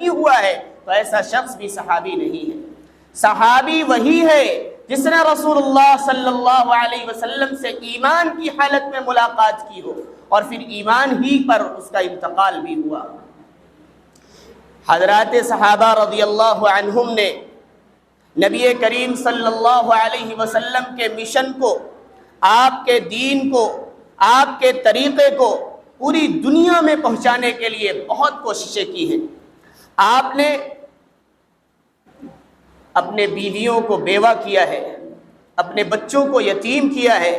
نہیں ہوا ہے تو ایسا شخص بھی صحابی نہیں ہے۔ صحابی وہی ہے جس نے رسول اللہ صلی اللہ علیہ وسلم سے ایمان کی حالت میں ملاقات کی ہو اور پھر ایمان ہی پر اس کا انتقال بھی ہوا۔ حضرات صحابہ رضی اللہ عنہم نے نبی کریم صلی اللہ علیہ وسلم کے مشن کو، آپ کے دین کو، آپ کے طریقے کو پوری دنیا میں پہنچانے کے لیے بہت کوششیں کی ہیں۔ آپ نے اپنے بیویوں کو بیوہ کیا ہے، اپنے بچوں کو یتیم کیا ہے،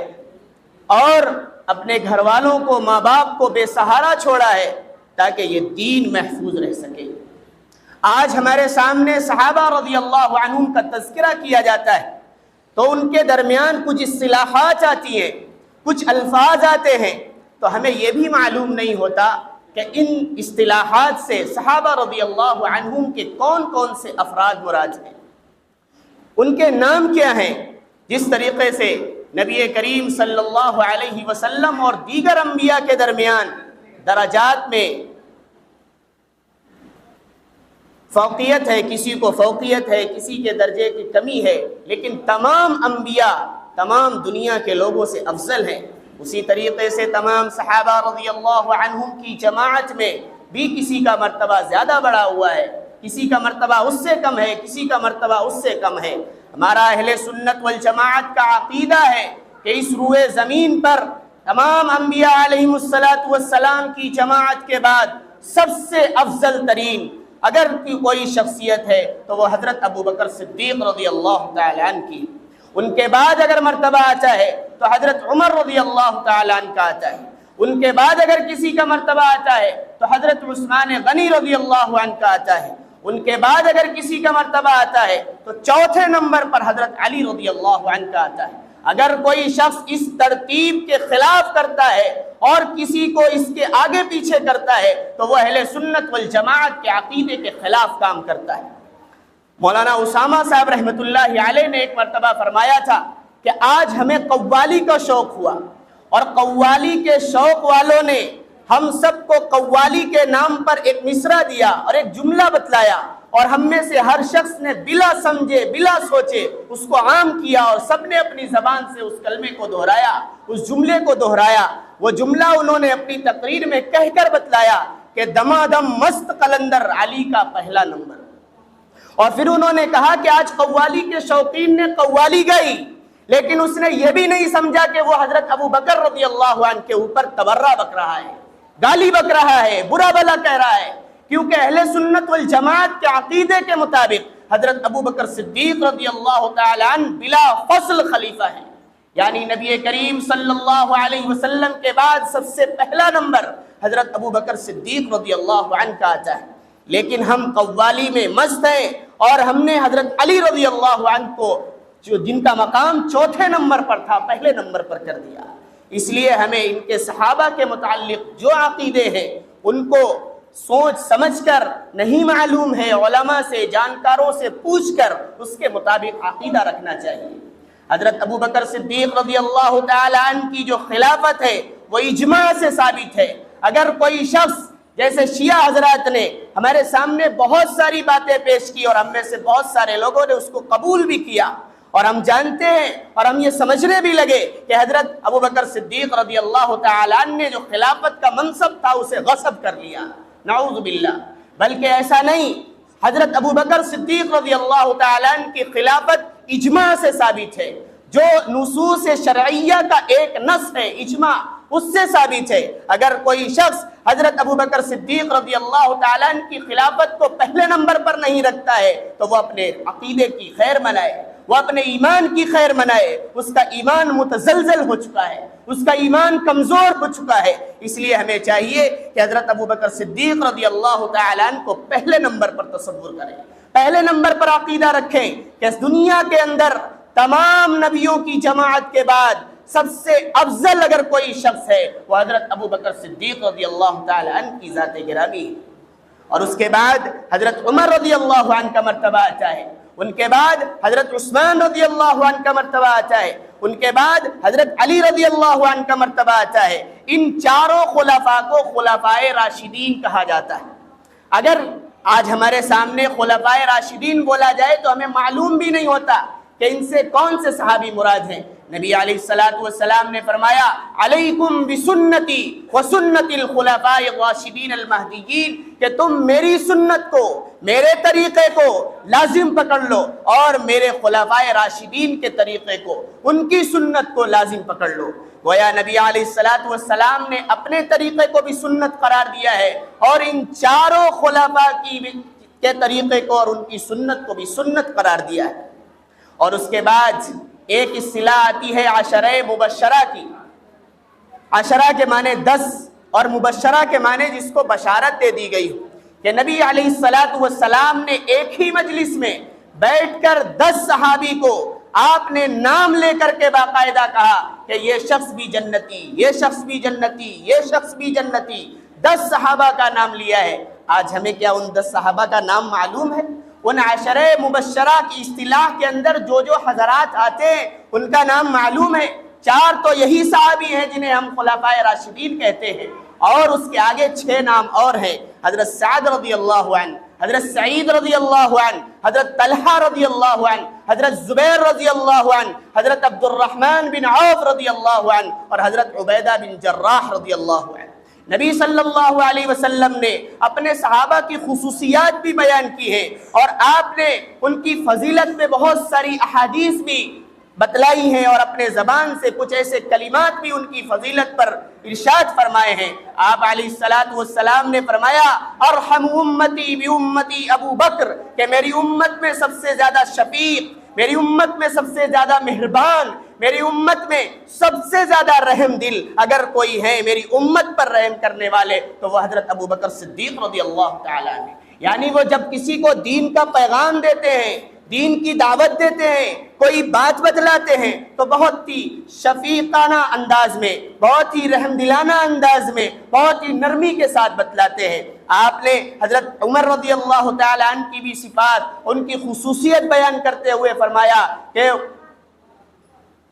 اور اپنے گھر والوں کو، ماں باپ کو بے سہارا چھوڑا ہے تاکہ یہ دین محفوظ رہ سکے۔ آج ہمارے سامنے صحابہ رضی اللہ عنہم کا تذکرہ کیا جاتا ہے تو ان کے درمیان کچھ اصطلاحات آتی ہیں، کچھ الفاظ آتے ہیں، تو ہمیں یہ بھی معلوم نہیں ہوتا کہ ان اصطلاحات سے صحابہ رضی اللہ عنہم کے کون کون سے افراد مراد ہیں، ان کے نام کیا ہیں۔ جس طریقے سے نبی کریم صلی اللہ علیہ وسلم اور دیگر انبیاء کے درمیان درجات میں فوقیت ہے، کسی کو فوقیت ہے، کسی کے درجے کی کمی ہے، لیکن تمام انبیاء تمام دنیا کے لوگوں سے افضل ہیں۔ اسی طریقے سے تمام صحابہ رضی اللہ عنہم کی جماعت میں بھی کسی کا مرتبہ زیادہ بڑا ہوا ہے، کسی کا مرتبہ اس سے کم ہے، کسی کا مرتبہ اس سے کم ہے۔ ہمارا اہل سنت والجماعت کا عقیدہ ہے کہ اس روئے زمین پر تمام انبیاء علیہم السلام کی جماعت کے بعد سب سے افضل ترین اگر کوئی شخصیت ہے تو وہ حضرت ابو بکر صدیق رضی اللہ تعالیٰ عنہ کی، ان کے بعد اگر مرتبہ آتا ہے تو حضرت عمر رضی اللہ تعالیٰ عنہ کا آتا ہے، ان کے بعد اگر کسی کا مرتبہ آتا ہے تو حضرت عثمان غنی رضی اللہ عنہ کا آتا ہے، ان کے بعد اگر کسی کا مرتبہ آتا ہے تو چوتھے نمبر پر حضرت علی رضی اللہ عنہ کا آتا ہے۔ اگر کوئی شخص اس ترتیب کے خلاف کرتا ہے اور کسی کو اس کے آگے پیچھے کرتا ہے تو وہ اہل سنت والجماعت کے عقیدے کے خلاف کام کرتا ہے۔ مولانا اسامہ صاحب رحمۃ اللہ علیہ نے ایک مرتبہ فرمایا تھا کہ آج ہمیں قوالی کا شوق ہوا، اور قوالی کے شوق والوں نے ہم سب کو قوالی کے نام پر ایک مصرع دیا اور ایک جملہ بتلایا، اور ہم میں سے ہر شخص نے بلا سمجھے بلا سوچے اس کو عام کیا، اور سب نے اپنی زبان سے اس کلمے کو دہرایا، اس جملے کو دہرایا۔ وہ جملہ انہوں نے اپنی تقریر میں کہہ کر بتلایا کہ دمادم مست قلندر علی کا پہلا نمبر۔ اور پھر انہوں نے کہا کہ آج قوالی کے شوقین نے قوالی گائی، لیکن اس نے یہ بھی نہیں سمجھا کہ وہ حضرت ابو بکر رضی اللہ عنہ کے اوپر تبرہ بک رہا ہے، گالی بک رہا ہے، برا بھلا کہہ رہا ہے، کیونکہ اہل سنت والجماعت کے عقیدے کے مطابق حضرت ابو بکر صدیق رضی اللہ تعالیٰ عنہ بلا فصل خلیفہ ہیں، یعنی نبی کریم صلی اللہ علیہ وسلم کے بعد سب سے پہلا نمبر حضرت ابو بکر صدیق رضی اللہ عنہ کا آتا ہے۔ لیکن ہم قوالی میں مست ہیں اور ہم نے حضرت علی رضی اللہ عنہ کو جن کا مقام چوتھے نمبر پر تھا پہلے نمبر پر کر دیا۔ اس لیے ہمیں ان کے صحابہ کے متعلق جو عقیدے ہیں ان کو سوچ سمجھ کر نہیں معلوم ہے، علماء سے جانکاروں سے پوچھ کر اس کے مطابق عقیدہ رکھنا چاہیے۔ حضرت ابو بکر صدیق رضی اللہ تعالیٰ عنہ کی جو خلافت ہے وہ اجماع سے ثابت ہے۔ اگر کوئی شخص جیسے شیعہ حضرات نے ہمارے سامنے بہت ساری باتیں پیش کی اور ہم میں سے بہت سارے لوگوں نے اس کو قبول بھی کیا، اور ہم جانتے ہیں اور ہم یہ سمجھنے بھی لگے کہ حضرت ابو بکر صدیق رضی اللہ تعالیٰ عنہ نے جو خلافت کا منصب تھا اسے غصب کر لیا، نعوذ باللہ۔ بلکہ ایسا نہیں، حضرت ابو بکر صدیق رضی اللہ تعالیٰ عنہ کی خلافت اجماع سے ثابت ہے، جو نصوص شرعیہ کا ایک نص ہے اجماع، اس سے ثابت ہے۔ اگر کوئی شخص حضرت ابو بکر صدیق رضی اللہ تعالیٰ عنہ کی خلافت کو پہلے نمبر پر نہیں رکھتا ہے تو وہ اپنے عقیدے کی خیر منائے، وہ اپنے ایمان کی خیر منائے، اس کا ایمان متزلزل ہو چکا ہے، اس کا ایمان کمزور ہو چکا ہے۔ اس لیے ہمیں چاہیے کہ حضرت ابو بکر صدیق رضی اللہ تعالیٰ عنہ کو پہلے نمبر پر تصور کریں، پہلے نمبر پر عقیدہ رکھیں کہ اس دنیا کے اندر تمام نبیوں کی جماعت کے بعد سب سے افضل اگر کوئی شخص ہے وہ حضرت ابو بکر صدیق رضی اللہ تعالیٰ عنہ کی ذات گرامی ہے۔ اور اس کے بعد حضرت عمر رضی اللہ عنہ کا مرتبہ آتا ہے، ان کے بعد حضرت عثمان رضی اللہ عنہ کا مرتبہ آتا ہے، ان کے بعد حضرت علی رضی اللہ عنہ کا مرتبہ آتا ہے۔ ان چاروں خلفاء کو خلفائے راشدین کہا جاتا ہے۔ اگر آج ہمارے سامنے خلفائے راشدین بولا جائے تو ہمیں معلوم بھی نہیں ہوتا کہ ان سے کون سے صحابی مراد ہیں۔ نبی علیہ السلام نے فرمایا علیکم بسنتی وسنت الخلفاء الراشدین المہدیین، کہ تم میری سنت کو، میرے طریقے کو لازم پکڑ لو اور میرے خلفائے راشدین کے طریقے کو، ان کی سنت کو لازم پکڑ لو۔ گویا نبی علیہ السلام نے اپنے طریقے کو بھی سنت قرار دیا ہے اور ان چاروں خلفاء کے طریقے کو اور ان کی سنت کو بھی سنت قرار دیا ہے۔ اور اس کے بعد ایک اصطلاح آتی ہے عشرہ مبشرہ کی۔ عشرہ کے معنی 10 اور مبشرہ کے معنی جس کو بشارت دے دی گئی ہو، کہ نبی علیہ السلام نے ایک ہی مجلس میں بیٹھ کر 10 صحابی کو آپ نے نام لے کر کے باقاعدہ کہا کہ یہ شخص بھی جنتی، یہ شخص بھی جنتی، یہ شخص بھی جنتی۔ 10 صحابہ کا نام لیا ہے۔ آج ہمیں کیا ان 10 صحابہ کا نام معلوم ہے؟ ان عشرہ مبشرہ کی اصطلاح کے اندر جو حضرات آتے ہیں ان کا نام معلوم ہے۔ 4 تو یہی صحابی ہیں جنہیں ہم خلفائے راشدین کہتے ہیں، اور اس کے آگے 6 نام اور ہیں۔ حضرت سعد رضی اللہ عنہ، حضرت سعید رضی اللہ عنہ، حضرت طلحہ رضی اللہ عنہ، حضرت زبیر رضی اللہ عنہ، حضرت عبد الرحمن بن عوف رضی اللہ عنہ، اور حضرت عبیدہ بن جراح رضی اللہ عنہ۔ نبی صلی اللہ علیہ وسلم نے اپنے صحابہ کی خصوصیات بھی بیان کی ہے، اور آپ نے ان کی فضیلت میں بہت ساری احادیث بھی بتلائی ہیں، اور اپنے زبان سے کچھ ایسے کلمات بھی ان کی فضیلت پر ارشاد فرمائے ہیں۔ آپ علیہ السلام نے فرمایا ارحم امتی بامتی ابو بکر، کہ میری امت میں سب سے زیادہ شفیق، میری امت میں سب سے زیادہ مہربان، میری امت میں سب سے زیادہ رحم دل اگر کوئی ہے میری امت پر رحم کرنے والے تو وہ حضرت ابو بکر صدیق رضی اللہ تعالیٰ عنہ۔ یعنی وہ جب کسی کو دین کا پیغام دیتے ہیں، دین کی دعوت دیتے ہیں، کوئی بات بتلاتے ہیں تو بہت ہی شفیقانہ انداز میں، بہت ہی رحم دلانہ انداز میں، بہت ہی نرمی کے ساتھ بتلاتے ہیں۔ آپ نے حضرت عمر رضی اللہ تعالیٰ عنہ کی بھی صفات، ان کی خصوصیت بیان کرتے ہوئے فرمایا کہ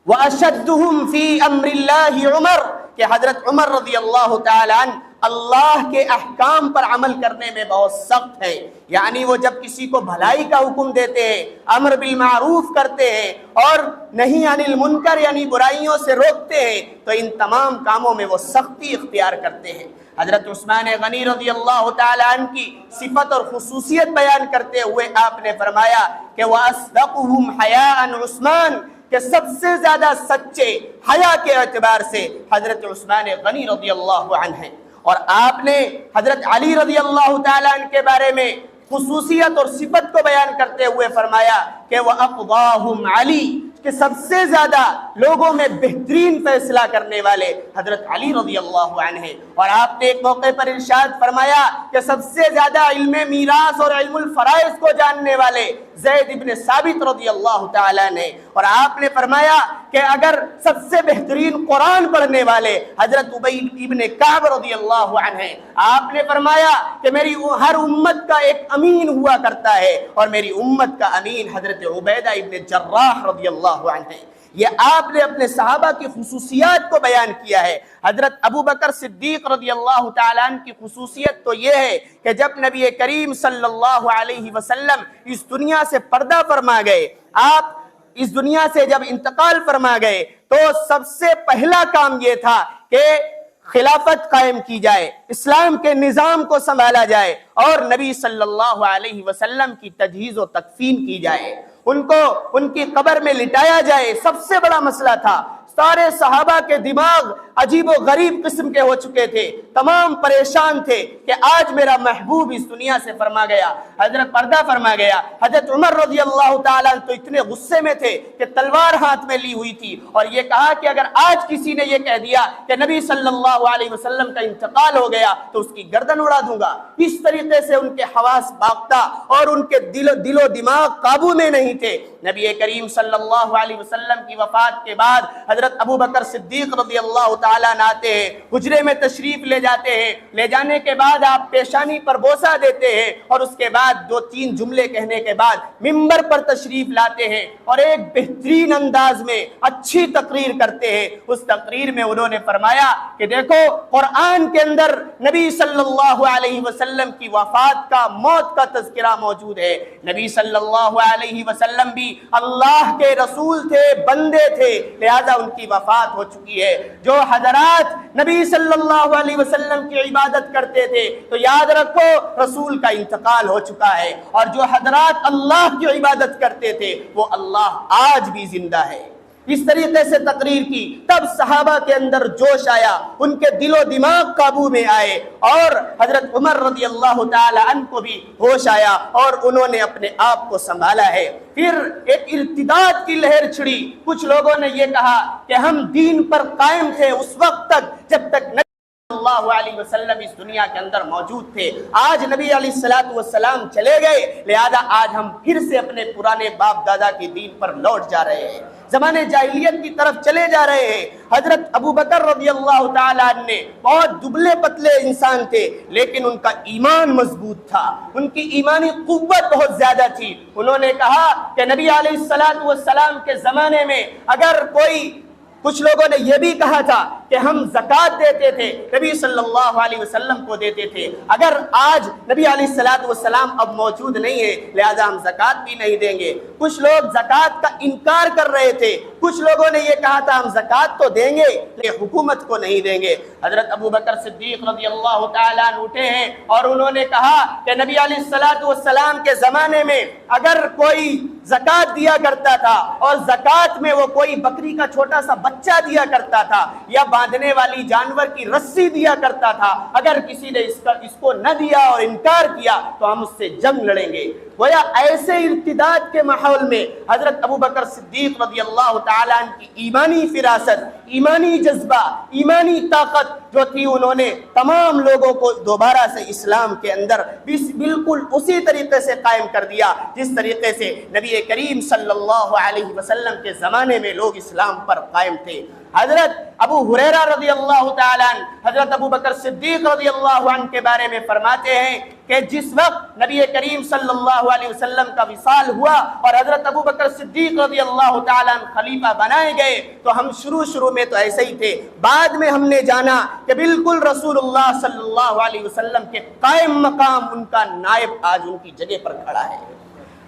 وَأَشَدُّهُمْ فِي أَمْرِ اللَّهِ عمر، کہ حضرت عمر رضی اللہ تعالیٰ عنہ اللہ کے احکام پر عمل کرنے میں بہت سخت ہے۔ یعنی وہ جب کسی کو بھلائی کا حکم دیتے ہیں، امر بالمعروف کرتے ہیں اور نہی عن المنکر یعنی برائیوں سے روکتے ہیں، تو ان تمام کاموں میں وہ سختی اختیار کرتے ہیں۔ حضرت عثمان غنی رضی اللہ تعالیٰ عنہ کی صفت اور خصوصیت بیان کرتے ہوئے آپ نے فرمایا کہ وَأَصْدَقُهُمْ حَيَاءً عثمان، کہ سب سے زیادہ سچے حیا کے اعتبار سے حضرت عثمان غنی رضی اللہ عنہ ہیں۔ اور آپ نے حضرت علی رضی اللہ تعالیٰ عنہ کے بارے میں خصوصیت اور صفت کو بیان کرتے ہوئے فرمایا کہ وَأَقْضَاهُمْ علی، کہ سب سے زیادہ لوگوں میں بہترین فیصلہ کرنے والے حضرت علی رضی اللہ عنہ ہیں۔ اور آپ نے ایک موقع پر ارشاد فرمایا کہ سب سے زیادہ علم میراث اور علم الفرائض کو جاننے والے زید ابن ثابت رضی اللہ تعالیٰ نے، اور آپ نے فرمایا کہ اگر سب سے بہترین قرآن پڑھنے والے حضرت ابی ابن کعب رضی اللہ عنہ ہیں۔ آپ نے فرمایا کہ میری ہر امت کا ایک امین ہوا کرتا ہے، اور میری امت کا امین حضرت عبیدہ ابن جراح رضی اللہ عنہ ہیں۔ یہ آپ نے اپنے صحابہ کی خصوصیات کو بیان کیا ہے۔ حضرت ابو بکر صدیق رضی اللہ تعالیٰ عنہ کی خصوصیت تو یہ ہے کہ جب نبی کریم صلی اللہ علیہ وسلم اس دنیا سے پردہ فرما گئے، آپ اس دنیا سے جب انتقال فرما گئے تو سب سے پہلا کام یہ تھا کہ خلافت قائم کی جائے، اسلام کے نظام کو سنبھالا جائے، اور نبی صلی اللہ علیہ وسلم کی تجہیز و تکفین کی جائے، ان کو ان کی قبر میں لٹایا جائے۔ سب سے بڑا مسئلہ تھا۔ سارے صحابہ کے دماغ عجیب و غریب قسم کے ہو چکے تھے، تمام پریشان تھے کہ آج میرا محبوب اس دنیا سے فرما گیا، حضرت پردہ فرما گیا۔ حضرت عمر رضی اللہ تعالیٰ عنہ تو اتنے غصے میں تھے کہ تلوار ہاتھ میں لی ہوئی تھی، اور یہ کہا کہ اگر آج کسی نے یہ کہہ دیا کہ نبی صلی اللہ علیہ وسلم کا انتقال ہو گیا تو اس کی گردن اڑا دوں گا۔ اس طریقے سے ان کے حواس باختہ اور ان کے دل و دماغ قابو میں نہیں تھے۔ نبی کریم صلی اللہ علیہ وسلم کی وفات کے بعد حضرت حضرت ابو بکر صدیق رضی اللہ تعالیٰ عنہ آتے ہیں، حجرے میں تشریف لے جاتے ہیں، لے جانے کے بعد آپ پیشانی پر بوسہ دیتے ہیں اور اس کے بعد 2-3 جملے کہنے کے بعد ممبر پر تشریف لاتے ہیں اور ایک بہترین انداز میں اچھی تقریر کرتے ہیں۔ اس تقریر میں انہوں نے فرمایا کہ دیکھو قرآن کے اندر نبی صلی اللہ علیہ وسلم کی وفات کا، موت کا تذکرہ موجود ہے۔ نبی صلی اللہ علیہ وسلم بھی اللہ کے رسول تھے، بندے تھے، لہذا ان کی وفات ہو چکی ہے۔ جو حضرات نبی صلی اللہ علیہ وسلم کی عبادت کرتے تھے تو یاد رکھو رسول کا انتقال ہو چکا ہے، اور جو حضرات اللہ کی عبادت کرتے تھے وہ اللہ آج بھی زندہ ہے۔ اس طریقے سے تقریر کی، تب صحابہ کے اندر جوش آیا، ان کے دل و دماغ قابو میں آئے، اور حضرت عمر رضی اللہ تعالی عنہ کو بھی ہوش آیا اور انہوں نے اپنے آپ کو سنبھالا ہے۔ پھر ایک ارتداد کی لہر چھڑی، کچھ لوگوں نے یہ کہا کہ ہم دین پر قائم تھے اس وقت تک جب تک نبی صلی اللہ علیہ وسلم اس دنیا کے اندر موجود تھے، آج نبی علیہ السلام چلے گئے، لہذا آج ہم پھر سے اپنے پرانے باپ دادا کے دین پر لوٹ جا رہے ہیں، زمانے جاہلیت کی طرف چلے جا رہے ہیں۔ حضرت ابو بکر رضی اللہ تعالیٰ عنہ نے بہت دبلے پتلے انسان تھے، لیکن ان کا ایمان مضبوط تھا، ان کی ایمانی قوت بہت زیادہ تھی۔ انہوں نے کہا کہ نبی علیہ السلام کے زمانے میں اگر کوئی، کچھ لوگوں نے یہ بھی کہا تھا کہ ہم زکوٰۃ دیتے تھے، نبی صلی اللہ علیہ وسلم کو دیتے تھے، اگر آج نبی علیہ السلام اب موجود نہیں ہے لہذا ہم زکوٰۃ بھی نہیں دیں گے۔ کچھ لوگ زکوٰۃ کا انکار کر رہے تھے، کچھ لوگوں نے یہ کہا تھا ہم زکوٰۃ تو دیں گے لیکن حکومت کو نہیں دیں گے۔ حضرت ابو بکر صدیق رضی اللہ تعالیٰ عنہ اٹھے ہیں اور انہوں نے کہا کہ نبی علیہ السلام کے زمانے میں اگر کوئی زکوٰۃ دیا کرتا تھا اور زکوٰۃ میں وہ کوئی بکری کا چھوٹا سا بچہ دیا کرتا تھا یا باندھنے والی جانور کی رسی دیا کرتا تھا، اگر کسی نے اس کو نہ دیا اور انکار کیا تو ہم اس سے جنگ لڑیں گے۔ گویا ایسے ارتداد کے ماحول میں حضرت ابو بکر صدیق رضی اللہ تعالیٰ عنہ کی ایمانی فراست، ایمانی جذبہ، ایمانی طاقت جو تھی، انہوں نے تمام لوگوں کو دوبارہ سے اسلام کے اندر بالکل اسی طریقے سے قائم کر دیا جس طریقے سے نبی کریم صلی اللہ علیہ وسلم کے زمانے میں لوگ اسلام پر قائم تھے۔ حضرت ابو ہریرہ رضی اللہ تعالیٰ عنہ حضرت ابو بکر صدیق رضی اللہ عنہ کے بارے میں فرماتے ہیں کہ جس وقت نبی کریم صلی اللہ علیہ وسلم کا وصال ہوا اور حضرت ابو بکر صدیق رضی اللہ تعالیٰ عنہ خلیفہ بنائے گئے تو ہم شروع میں تو ایسے ہی تھے، بعد میں ہم نے جانا کہ بالکل رسول اللہ صلی اللہ علیہ وسلم کے قائم مقام ان کا نائب آج ان کی جگہ پر کھڑا ہے۔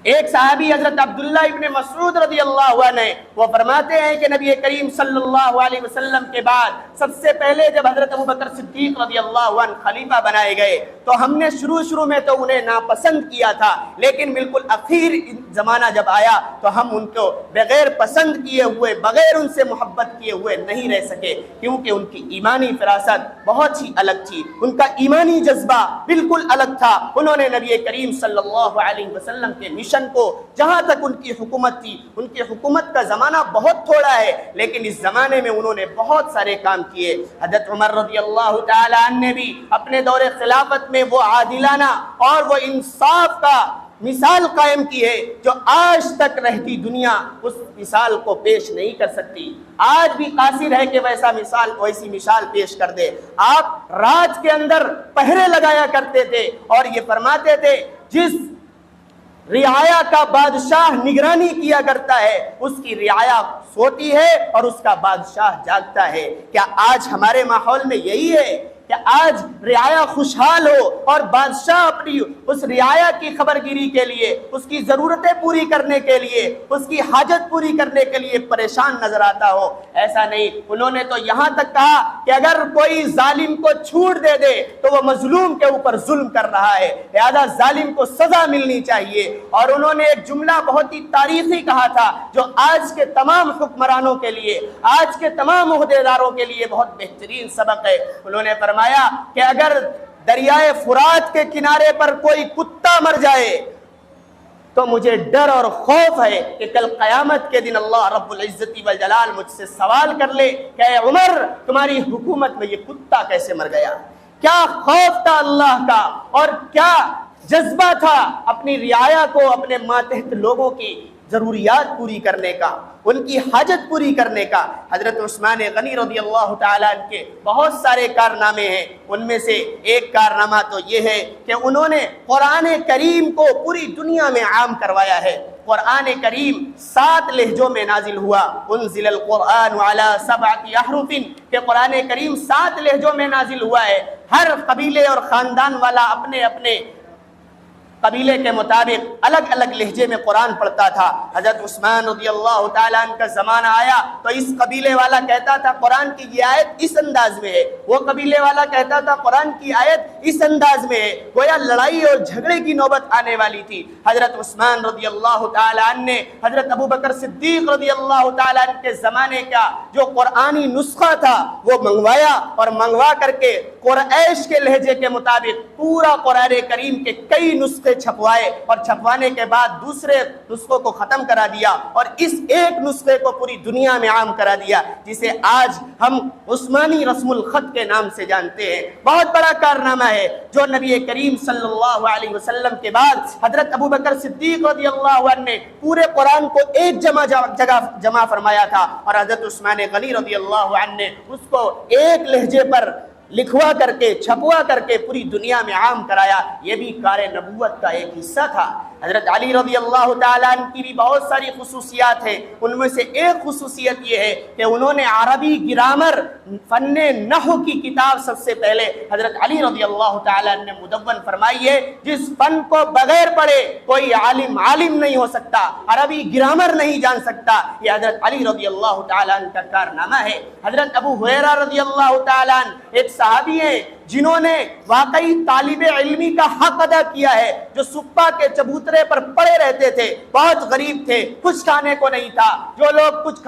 ایک صحابی حضرت عبداللہ ابن مسعود رضی اللہ عنہ وہ فرماتے ہیں کہ نبی کریم صلی اللہ علیہ وسلم کے بعد سب سے پہلے جب حضرت ابو بکر صدیق رضی اللہ عنہ خلیفہ بنائے گئے تو ہم نے شروع میں تو انہیں ناپسند کیا تھا، لیکن بالکل اخیر زمانہ جب آیا تو ہم ان کو بغیر پسند کیے ہوئے، بغیر ان سے محبت کیے ہوئے نہیں رہ سکے، کیونکہ ان کی ایمانی فراست بہت ہی الگ تھی، ان کا ایمانی جذبہ بالکل الگ تھا۔ انہوں نے نبی کریم صلی اللہ علیہ وسلم کے مشن کو، جہاں تک ان کی حکومت تھی، ان کی حکومت کا زمانہ بہت تھوڑا ہے لیکن اس زمانے میں انہوں نے بہت سارے کام کیے۔ حضرت عمر رضی اللہ تعالی عنہ نے بھی اپنے دور خلافت میں وہ عادلانہ اور وہ انصاف کا مثال قائم کی ہے جو آج تک رہتی دنیا اس مثال کو پیش نہیں کر سکتی۔ آج بھی قاصر ہے کہ ویسی مثال پیش کر دے۔ آپ رات کے اندر پہرے لگایا کرتے تھے اور یہ فرماتے تھے جس رعایا کا بادشاہ نگرانی کیا کرتا ہے اس کی رعایا سوتی ہے اور اس کا بادشاہ جاگتا ہے۔ کیا آج ہمارے ماحول میں یہی ہے کہ آج رعایا خوشحال ہو اور بادشاہ اپنی اس رعایا کی خبرگیری کے لیے، اس کی ضرورتیں پوری کرنے کے لیے، اس کی حاجت پوری کرنے کے لیے پریشان نظر آتا ہو؟ ایسا نہیں، انہوں نے تو یہاں تک کہا کہ اگر کوئی ظالم کو چھوٹ دے دے تو وہ مظلوم کے اوپر ظلم کر رہا ہے، لہذا ظالم کو سزا ملنی چاہیے۔ اور انہوں نے ایک جملہ بہت ہی تاریخی کہا تھا جو آج کے تمام حکمرانوں کے لیے، آج کے تمام عہدیداروں کے لیے بہت بہترین سبق ہے۔ انہوں نے فرمایا کہ اگر دریائے فرات کے کنارے پر کوئی کتا مر جائے تو مجھے ڈر اور خوف ہے کہ کل قیامت کے دن اللہ رب العزت والجلال مجھ سے سوال کر لے کہ اے عمر تمہاری حکومت میں یہ کتا کیسے مر گیا؟ کیا خوف تھا اللہ کا اور کیا جذبہ تھا اپنی رعایا کو، اپنے ماتحت لوگوں کی ضروریات پوری کرنے کا، ان کی حاجت پوری کرنے کا۔ حضرت عثمان غنی رضی اللہ تعالیٰ عنہ کے بہت سارے کارنامے ہیں، ان میں سے ایک کارنامہ تو یہ ہے کہ انہوں نے قرآن کریم کو پوری دنیا میں عام کروایا ہے۔ قرآن کریم 7 لہجوں میں نازل ہوا، انزل القرآن علی 7 احرف، کہ قرآن کریم 7 لہجوں میں نازل ہوا ہے۔ ہر قبیلے اور خاندان والا اپنے اپنے قبیلے کے مطابق الگ الگ لہجے میں قرآن پڑھتا تھا۔ حضرت عثمان رضی اللہ تعالیٰ عنہ کا زمانہ آیا تو اس قبیلے والا کہتا تھا قرآن کی یہ آیت اس انداز میں ہے، وہ قبیلے والا کہتا تھا قرآن کی آیت اس انداز میں ہے، گویا لڑائی اور جھگڑے کی نوبت آنے والی تھی۔ حضرت عثمان رضی اللہ تعالیٰ عنہ نے حضرت ابوبکر صدیق رضی اللہ تعالیٰ عنہ کے زمانے کا جو قرآنی نسخہ تھا وہ منگوایا، اور منگوا کر کے قریش کے لہجے کے مطابق پورا قرآن کریم کے کئی نسخے چھپوائے، اور چھپوانے کے بعد دوسرے نسخوں کو ختم کرا دیا، اور اس ایک نسخے کو پوری دنیا میں عام کرا دیا، جسے آج ہم عثمانی رسم الخط کے نام سے جانتے ہیں۔ بہت بڑا کارنامہ ہے جو نبی کریم صلی اللہ علیہ وسلم کے بعد حضرت ابوبکر صدیق رضی اللہ عنہ نے پورے قرآن کو ایک جمع فرمایا تھا، اور حضرت عثمان غنی رضی اللہ عنہ نے اس کو ایک لہجے پر لکھوا کر کے چھپوا کر کے پوری دنیا میں عام کرایا۔ یہ بھی کار نبوت کا ایک حصہ تھا۔ حضرت علی رضی اللہ تعالیٰ عنہ کی بھی بہت ساری خصوصیات ہیں، ان میں سے ایک خصوصیت یہ ہے کہ انہوں نے عربی گرامر فن نحو کی کتاب سب سے پہلے حضرت علی رضی اللہ تعالیٰ عنہ نے مدون فرمائی ہے، جس فن کو بغیر پڑھے کوئی عالم نہیں ہو سکتا، عربی گرامر نہیں جان سکتا، یہ حضرت علی رضی اللہ تعالیٰ عنہ کا کارنامہ ہے۔ حضرت ابو ہریرہ رضی اللہ تعالیٰ عنہ ایک صحابی ہیں جنہوں نے واقعی طالب علمی کا حق ادا کیا ہے، جو سپا کے چبوترے پر پڑے رہتے تھے، بہت غریب تھے، کچھ کھانے کو نہیں تھا، جو لوگ کچھ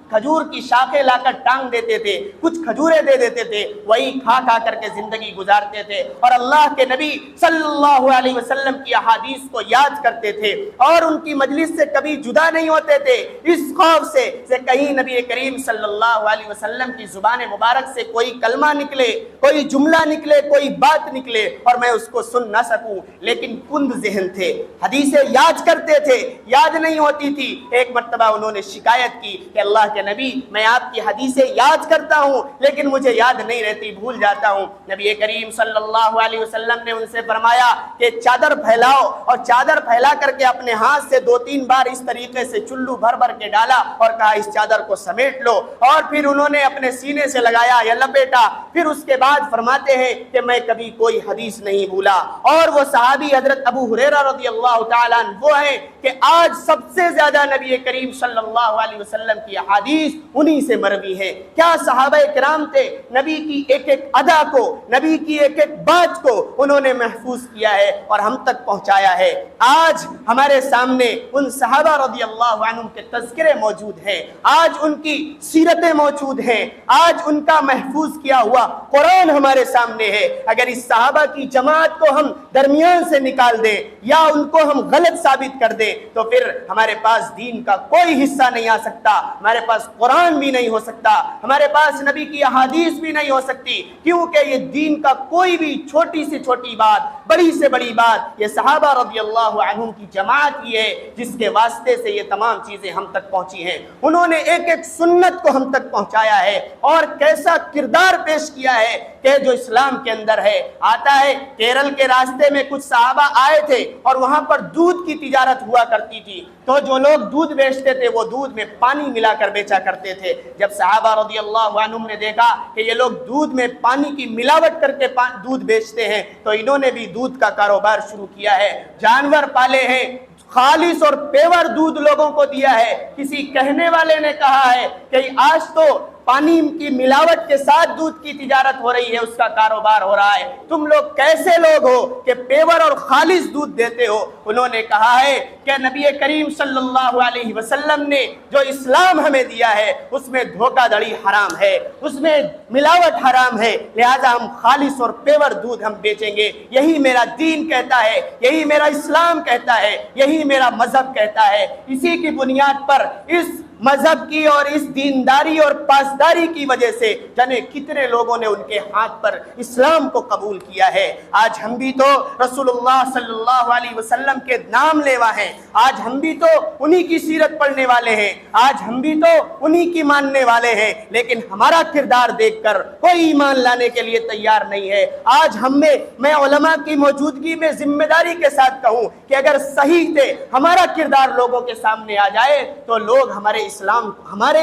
کھجور کی شاخیں لا کر ٹانگ دیتے تھے، کچھ کھجوریں دے دیتے تھے، وہی کھا کھا کر کے زندگی گزارتے تھے، اور اللہ کے نبی صلی اللہ علیہ وسلم کی احادیث کو یاد کرتے تھے، اور ان کی مجلس سے کبھی جدا نہیں ہوتے تھے، اس خوف سے کہیں نبی کریم صلی اللہ علیہ وسلم کی زبان مبارک سے کوئی کلمہ نکلے، کوئی جملہ نکلے، کوئی بات نکلے اور میں اس کو سن نہ سکوں۔ لیکن کند ذہن تھے، حدیثیں یاد کرتے تھے، یاد نہیں ہوتی تھی۔ ایک مرتبہ انہوں نے شکایت کی کہ اللہ کے نبی، میں آپ کی حدیثیں یاد کرتا ہوں لیکن مجھے یاد نہیں رہتی، بھول جاتا ہوں۔ نبی کریم صلی اللہ علیہ وسلم نے ان سے فرمایا کہ چادر پھیلاؤ، اور چادر پھیلا کر کے اپنے ہاتھ سے 2-3 بار اس طریقے سے چلو بھر بھر کے ڈالا اور کہا اس چادر کو سمیٹ لو، اور پھر انہوں نے اپنے سینے سے لگایا یا لپیٹا۔ پھر اس کے بعد فرماتے ہیں کہ میں کبھی کوئی حدیث نہیں بھولا۔ اور وہ صحابی حضرت ابو ہریرہ رضی اللہ تعالیٰ عنہ وہ ہیں کہ آج سب سے زیادہ نبی کریم صلی اللہ علیہ وسلم کی احادیث انہی سے مروی ہے۔ کیا صحابہ کرام تھے، نبی کی ایک ایک ادا کو، نبی کی ایک ایک بات کو انہوں نے محفوظ کیا ہے اور ہم تک پہنچایا ہے۔ آج ہمارے سامنے ان صحابہ رضی اللہ عنہم کے تذکرے موجود ہیں، آج ان کی سیرتیں موجود ہیں، آج ان کا محفوظ کیا ہوا قرآن ہمارے سامنے ہے۔ اگر اس صحابہ کی جماعت کو ہم درمیان سے نکال دیں یا ان کو ہم غلط ثابت کر دیں تو پھر ہمارے پاس دین کا کوئی حصہ نہیں آ سکتا، ہمارے پاس قرآن بھی نہیں ہو سکتا، ہمارے پاس نبی کی احادیث بھی نہیں ہو سکتی، کیونکہ یہ دین کا کوئی بھی چھوٹی سے چھوٹی بات، بڑی سے بڑی بات، یہ صحابہ رضی اللہ عنہم کی جماعت ہی ہے جس کے واسطے سے یہ تمام چیزیں ہم تک پہنچی ہیں۔ انہوں نے ایک ایک سنت کو ہم تک پہنچایا ہے، اور کیسا کردار پیش کیا ہے کہ جو اسلام کے اندر ہے۔ آتا ہے کیرل کے راستے میں کچھ صحابہ آئے تھے اور وہاں پر دودھ کی تجارت ہوا کرتی تھی، تو جو لوگ دودھ بیچتے تھے وہ دودھ میں پانی ملا کر بیچا کرتے تھے۔ جب صحابہ رضی اللہ عنہم نے دیکھا کہ یہ لوگ دودھ میں پانی کی ملاوٹ کر کے دودھ بیچتے ہیں تو انہوں نے بھی دودھ کا کاروبار شروع کیا ہے، جانور پالے ہیں، خالص اور پیور دودھ لوگوں کو دیا ہے۔ کسی کہنے والے نے کہا ہے کہ آج تو پانی کی ملاوٹ کے ساتھ دودھ کی تجارت ہو رہی ہے، اس کا کاروبار ہو رہا ہے، تم لوگ کیسے لوگ ہو کہ پیور اور خالص دودھ دیتے ہو؟ انہوں نے کہا ہے کہ نبی کریم صلی اللہ علیہ وسلم نے جو اسلام ہمیں دیا ہے اس میں دھوکہ دھڑی حرام ہے، اس میں ملاوٹ حرام ہے، لہذا ہم خالص اور پیور دودھ ہم بیچیں گے۔ یہی میرا دین کہتا ہے، یہی میرا اسلام کہتا ہے، یہی میرا مذہب کہتا ہے۔ اسی کی بنیاد پر اس مذہب کی اور اس دینداری اور پاسداری کی وجہ سے جانے کتنے لوگوں نے ان کے ہاتھ پر اسلام کو قبول کیا ہے۔ آج ہم بھی تو رسول اللہ صلی اللہ علیہ وسلم کے نام لیوا ہیں، آج ہم بھی تو انہی کی سیرت پڑھنے والے ہیں، آج ہم بھی تو انہی کی ماننے والے ہیں، لیکن ہمارا کردار دیکھ کر کوئی ایمان لانے کے لیے تیار نہیں ہے۔ آج میں علماء کی موجودگی میں ذمہ داری کے ساتھ کہوں کہ اگر صحیح سے ہمارا کردار لوگوں کے سامنے آ جائے تو لوگ ہمارے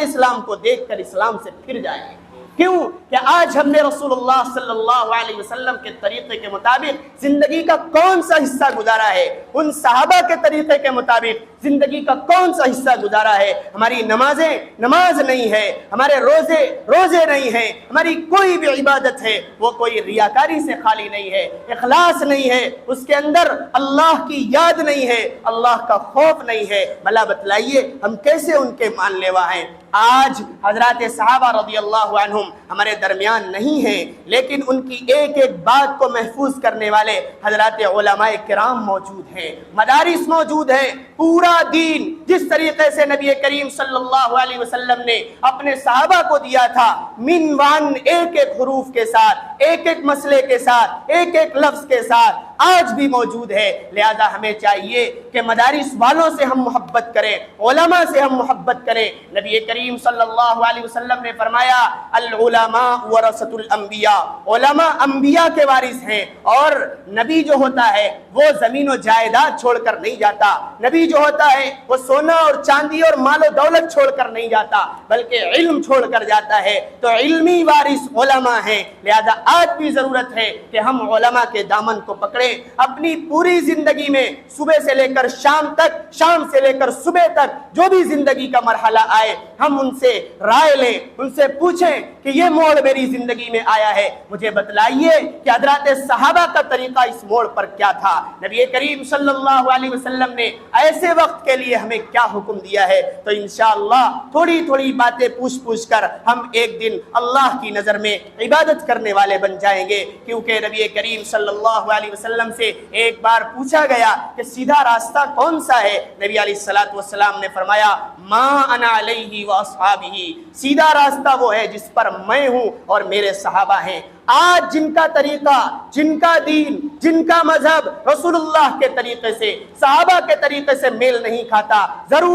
اسلام کو دیکھ کر اسلام سے پھر جائیں گے۔ کیوں کہ آج ہم نے رسول اللہ صلی اللہ علیہ وسلم کے طریقے کے مطابق زندگی کا کون سا حصہ گزارا ہے، ان صحابہ کے طریقے کے مطابق زندگی کا کون سا حصہ گزارا ہے۔ ہماری نماز نہیں ہے، ہمارے روزے نہیں ہیں، ہماری کوئی بھی عبادت ہے وہ کوئی ریاکاری سے خالی نہیں ہے، اخلاص نہیں ہے، اس کے اندر اللہ کی یاد نہیں ہے، اللہ کا خوف نہیں ہے۔ بھلا بتلائیے ہم کیسے ان کے مان لیوا ہیں؟ آج حضرات صحابہ رضی اللہ عنہم ہمارے درمیان نہیں ہیں، لیکن ان کی ایک ایک بات کو محفوظ کرنے والے حضرات علماء کرام موجود ہیں، مدارس موجود ہیں۔ پورا دین جس طریقے سے نبی کریم صلی اللہ علیہ وسلم نے اپنے صحابہ کو دیا تھا، منوان ایک ایک حروف کے ساتھ، ایک ایک مسئلے کے ساتھ، ایک ایک لفظ کے ساتھ آج بھی موجود ہے۔ لہذا ہمیں چاہیے کہ مدارس والوں سے ہم محبت کریں، علماء سے ہم محبت کریں۔ نبی کریم صلی اللہ علیہ وسلم نے فرمایا العلماء ورثۃ الانبیاء، علماء انبیاء کے وارث ہیں، اور نبی جو ہوتا ہے وہ زمین و جائیداد چھوڑ کر نہیں جاتا، نبی جو ہوتا ہے وہ سونا اور چاندی اور مال و دولت چھوڑ کر نہیں جاتا بلکہ علم چھوڑ کر جاتا ہے۔ تو علمی وارث علماء ہیں، لہذا آج بھی ضرورت ہے کہ ہم علماء کے دامن کو پکڑیں، اپنی پوری زندگی میں صبح سے لے کر شام تک، شام سے لے کر صبح تک جو بھی زندگی کا مرحلہ آئے ہم ان سے رائے لیں، ان سے پوچھیں کہ یہ موڑ میری زندگی میں آیا ہے، مجھے بتلائیے کہ حضرات صحابہ کا طریقہ اس موڑ پر کیا تھا، نبی کریم صلی اللہ علیہ وسلم نے ایسے وقت کے لیے ہمیں کیا حکم دیا ہے۔ تو انشاءاللہ تھوڑی تھوڑی باتیں پوچھ کر ہم ایک دن اللہ کی نظر میں عبادت کرنے والے بن جائیں گے، کیونکہ نبی کریم صلی اللہ علیہ وسلم سے ایک بار پوچھا گیا کہ سیدھا راستہ کون سا ہے، نبی علیہ الصلوۃ والسلام نے فرمایا ما انا علیہ واصحابہ، سیدھا راستہ وہ ہے جس پر میں ہوں اور میرے صحابہ ہیں۔ آج جن کا طریقہ، جن کا دین، جن کا مذہب رسول اللہ کے طریقے سے، صحابہ کے طریقے سے میل نہیں کھاتا، ضرور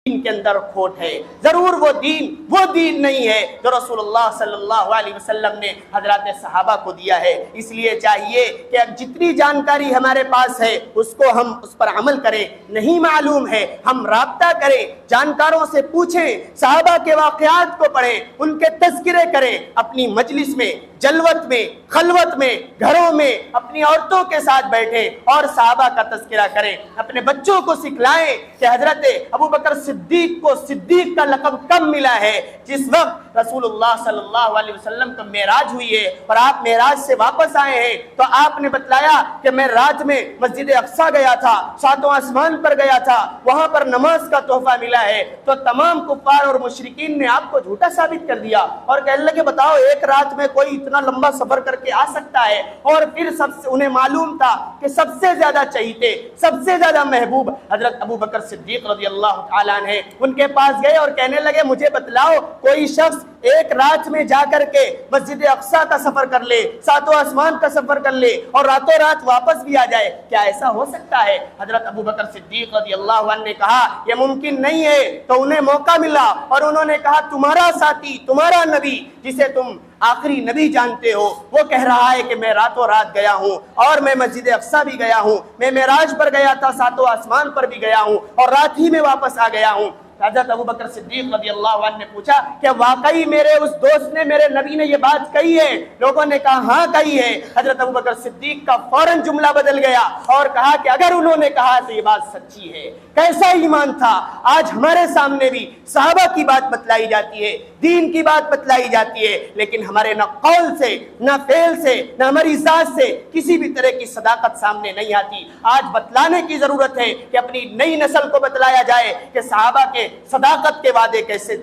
دین کے اندر کھوٹ ہے، ضرور وہ دین نہیں ہے جو رسول اللہ صلی اللہ علیہ وسلم نے حضرات صحابہ کو دیا ہے۔ اس لیے چاہیے کہ اب جتنی جانکاری ہمارے پاس ہے اس کو ہم اس پر عمل کریں، نہیں معلوم ہے ہم رابطہ کریں، جانکاروں سے پوچھیں، صحابہ کے واقعات کو پڑھیں، ان کے تذکرے کریں، اپنی مجلس میں، جلوت میں، خلوت میں، گھروں میں اپنی عورتوں کے ساتھ بیٹھیں اور صحابہ کا تذکرہ کریں، اپنے بچوں کو سکھلائیں کہ حضرت ابو بکر صدیق کو صدیق کا لقب کب ملا ہے؟ جس وقت رسول اللہ صلی اللہ علیہ وسلم کو معراج ہوئی ہے اور آپ معراج سے واپس آئے ہیں تو آپ نے بتلایا کہ میں رات میں مسجد اقصی گیا تھا، ساتوں آسمان پر گیا تھا، وہاں پر نماز کا تحفہ ملا ہے۔ تو تمام کفار اور مشرکین نے آپ کو جھوٹا ثابت کر دیا اور کہنے لگے بتاؤ ایک رات میں کوئی اتنا لمبا سفر کر کے آ سکتا ہے؟ اور پھر انہیں معلوم تھا کہ سب سے زیادہ چہیتے، سب سے زیادہ محبوب حضرت ابو بکر صدیق رضی اللہ تعالیٰ عنہ، ان کے پاس گئے اور کہنے لگے مجھے بتلاؤ کوئی شخص ایک رات میں جا کر کے مسجد اقصی کا سفر کر لے، ساتوں آسمان کا سفر کر لے اور راتوں رات واپس بھی آ جائے، کیا ایسا ہو سکتا ہے؟ حضرت ابو بکر صدیق رضی اللہ عنہ نے کہا یہ ممکن نہیں ہے۔ تو انہیں موقع ملا اور انہوں نے کہا تمہارا ساتھی، تمہارا نبی جسے تم آخری نبی جانتے ہو وہ کہہ رہا ہے کہ میں راتوں رات گیا ہوں اور میں مسجد اقصی بھی گیا ہوں، میں معراج پر گیا تھا، ساتوں آسمان پر بھی گیا ہوں اور رات ہی میں واپس آ گیا ہوں۔ حضرت ابو بکر صدیق رضی اللہ عنہ نے پوچھا کہ واقعی میرے اس دوست نے، میرے نبی نے یہ بات کہی ہے؟ لوگوں نے کہا ہاں کہی ہے۔ حضرت ابو بکر صدیق کا فوراً جملہ بدل گیا اور کہا کہ اگر انہوں نے کہا تو یہ بات سچی ہے۔ کیسا ایمان تھا! آج ہمارے سامنے بھی صحابہ کی بات بتلائی جاتی ہے، دین کی بات بتلائی جاتی ہے، لیکن ہمارے نہ قول سے، نہ فعل سے، نہ ہماری ذات سے کسی بھی طرح کی صداقت سامنے نہیں آتی۔ آج بتلانے کی ضرورت ہے کہ اپنی نئی نسل کو بتلایا جائے کہ صحابہ کے صداقت کے وعدے کیسے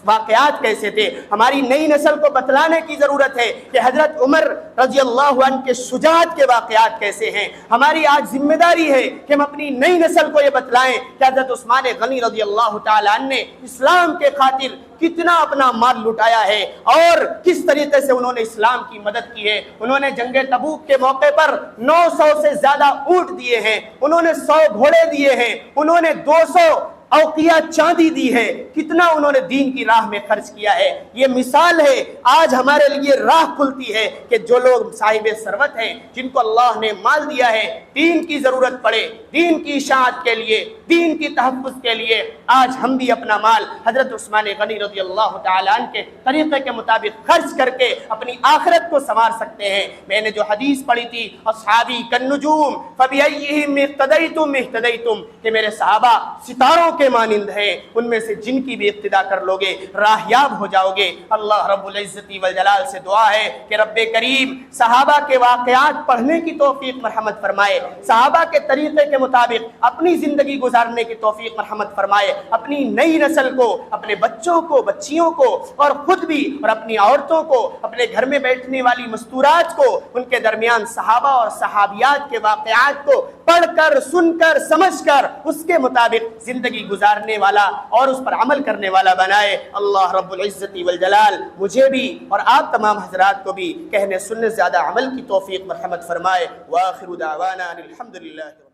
واقعات کیسے تھے. ہماری نئی نسل کو بتلانے کی ضرورت ہے کہ حضرت عمر رضی اللہ عنہ کے شجاعت کے واقعات کیسے ہیں. ہماری آج ذمہ داری ہے کہ ہم اپنی نئی نسل کو یہ بتلائیں کہ حضرت عثمان غنی رضی اللہ تعالیٰ عنہ نے اسلام کے خاطر کتنا اپنا مال لٹایا ہے اور کس طریقے سے انہوں نے اسلام کی مدد کی ہے. انہوں نے جنگ تبوک کے موقع پر 900 سے زیادہ اونٹ دیے ہیں, انہوں نے 100 گھوڑے دیے ہیں, انہوں نے 200 اوقیہ چاندی دی ہے, کتنا انہوں نے دین کی راہ میں خرچ کیا ہے. یہ مثال ہے. آج ہمارے لیے راہ کھلتی ہے کہ جو لوگ صاحب ثروت ہیں, جن کو اللہ نے مال دیا ہے, دین کی ضرورت پڑے, دین کی اشاعت کے لیے, دین کی تحفظ کے لیے, آج ہم بھی اپنا مال حضرت عثمان غنی رضی اللہ تعالیٰ عنہ کے طریقے کے مطابق خرچ کر کے اپنی آخرت کو سنوار سکتے ہیں. میں نے جو حدیث پڑھی تھی, اصحابی کالنجوم فبأیہم اقتدیتم اہتدیتم, کہ میرے صحابہ ستاروں کے مانند ہیں, ان میں سے جن کی بھی اقتدا کر لو گے راہیاب ہو جاؤ گے. اللہ رب العزت والجلال سے دعا ہے کہ رب کریم صحابہ کے واقعات پڑھنے کی توفیق مرحمت فرمائے, صحابہ کے طریقے کے مطابق اپنی زندگی گزارنے کی توفیق مرحمت فرمائے. اپنی نئی نسل کو, اپنے بچوں کو, بچیوں کو اور خود بھی اور اپنی عورتوں کو, اپنے گھر میں بیٹھنے والی مستورات کو, ان کے درمیان صحابہ اور صحابیات کے واقعات کو پڑھ کر, سن کر, سمجھ کر اس کے مطابق زندگی گزارنے والا اور اس پر عمل کرنے والا بنائے. اللہ رب العزت والجلال مجھے بھی اور آپ تمام حضرات کو بھی کہنے سننے زیادہ عمل کی توفیق مرحمت فرمائے. وآخر دعوانا الحمدللہ.